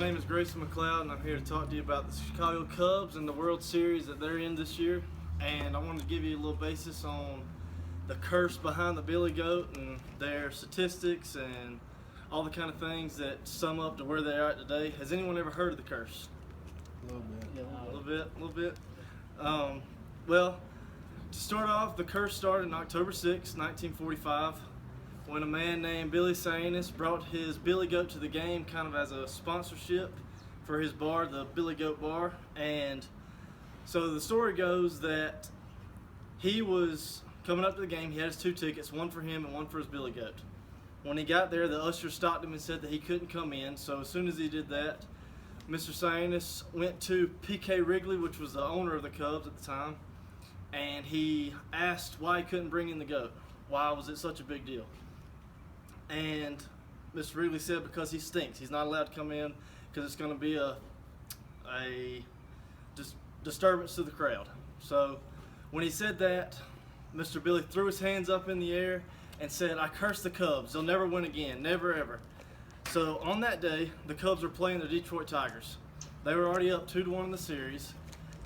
name is Grayson McLeod, and I'm here to talk to you about the Chicago Cubs and the World Series that they're in this year. And I wanted to give you a little basis on the curse behind the Billy Goat and their statistics and all the kind of things that sum up to where they are at today. Has anyone ever heard of the curse? A little bit. A little bit. Well, to start off, the curse started on October 6, 1945, when a man named Billy Saintis brought his Billy Goat to the game kind of as a sponsorship for his bar, the Billy Goat Bar. And so the story goes that he was coming up to the game. He had his two tickets, one for him and one for his Billy Goat. When he got there, the usher stopped him and said that he couldn't come in. So as soon as he did that, Mr. Saintis went to P.K. Wrigley, which was the owner of the Cubs at the time, and he asked why he couldn't bring in the goat. Why was it such a big deal? And Mr. Wrigley said because he stinks. He's not allowed to come in because it's going to be a disturbance to the crowd. So when he said that, Mr. Billy threw his hands up in the air and said, "I curse the Cubs. They'll never win again. Never, ever." So on that day, the Cubs were playing the Detroit Tigers. They were already up 2-1 in the series,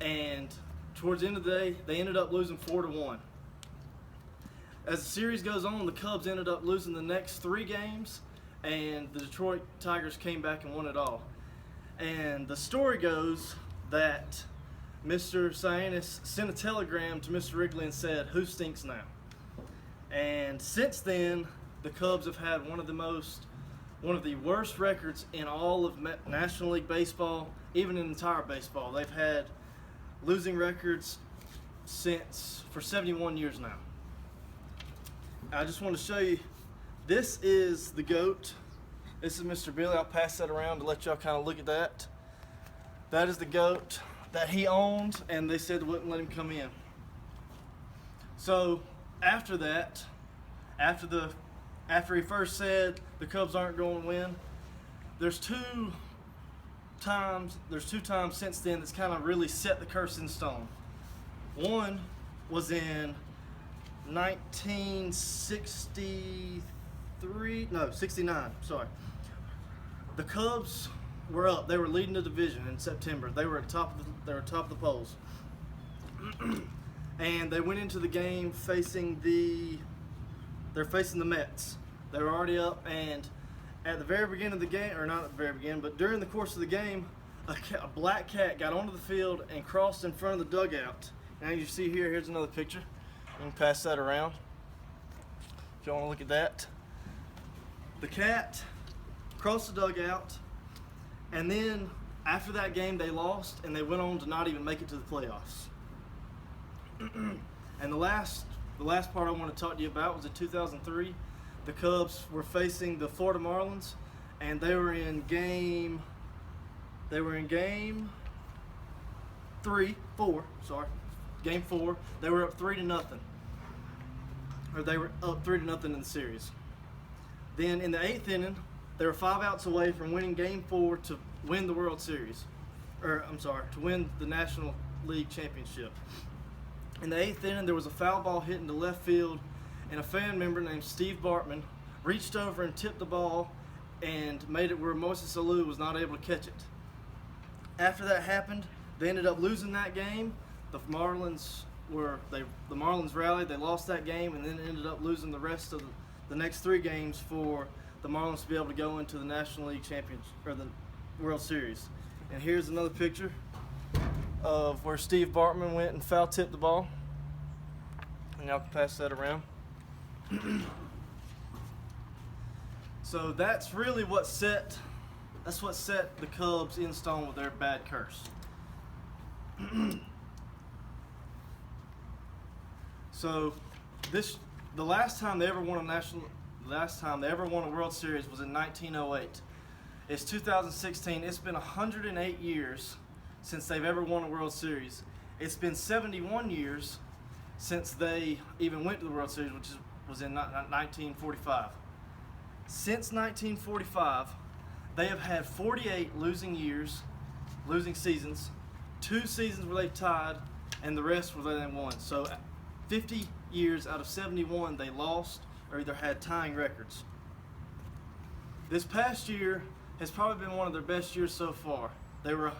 and towards the end of the day, they ended up losing 4-1. As the series goes on, the Cubs ended up losing the next 3 games, and the Detroit Tigers came back and won it all. And the story goes that Mr. Saintis sent a telegram to Mr. Wrigley and said, "Who stinks now?" And since then, the Cubs have had one of the worst records in all of National League Baseball, even in entire baseball. They've had losing records for 71 years now. I just want to show you, this is the goat. This is Mr. Billy. I'll pass that around to let y'all kind of look at that. That is the goat that he owned, and they said they wouldn't let him come in. So after that, after he first said the Cubs aren't going to win, there's two times since then that's kind of really set the curse in stone. One was in 69, sorry. The Cubs were up. They were leading the division in September. They were top of the polls. And they went into the game facing the Mets. They were already up, and at the very beginning of the game, or not at the very beginning, but during the course of the game, a black cat got onto the field and crossed in front of the dugout. And as you see here, here's another picture. You can pass that around if you want to look at that. The cat crossed the dugout, and then after that game they lost, and they went on to not even make it to the playoffs. And the last part I want to talk to you about was in 2003. The Cubs were facing the Florida Marlins, and they were in game 4. Game 4. They were up 3-0. Or they were up 3-0 in the series. Then in the 8th inning, they were 5 outs away from winning Game 4 to win the World Series. To win the National League Championship. In the 8th inning, there was a foul ball hit into left field, and a fan member named Steve Bartman reached over and tipped the ball and made it where Moises Alou was not able to catch it. After that happened, they ended up losing that game. The Marlins rallied. They lost that game, and then ended up losing the rest of the next 3 games for the Marlins to be able to go into the National League Championship or the World Series. And here's another picture of where Steve Bartman went and foul tipped the ball. And y'all can pass that around. So that's really what set the Cubs in stone with their bad curse. So the last time they ever won a World Series was in 1908. It's 2016. It's been 108 years since they've ever won a World Series. It's been 71 years since they even went to the World Series, which was in 1945. Since 1945, they have had 48 losing seasons, 2 seasons where they've tied, and the rest where they won. So 50 years out of 71, they lost or either had tying records. This past year, has probably been one of their best years so far. Their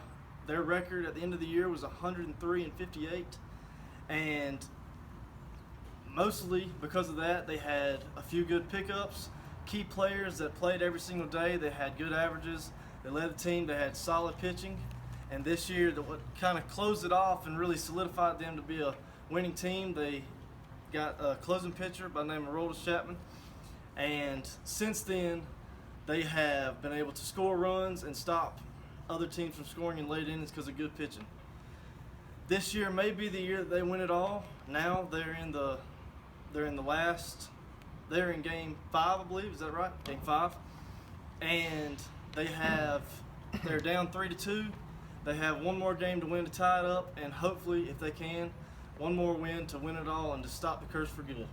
record at the end of the year was 103-58, and mostly because of that, they had a few good pickups, key players that played every single day. They had good averages. They led the team. They had solid pitching, and this year, what kind of closed it off and really solidified them to be a winning team, they got a closing pitcher by the name of Aroldis Chapman, and since then, they have been able to score runs and stop other teams from scoring in late innings because of good pitching. This year may be the year that they win it all. Now they're in game 5, I believe. Is that right? Game 5. And they're down 3-2. They have one more game to win to tie it up, and hopefully, if they can, one more win to win it all and to stop the curse for good.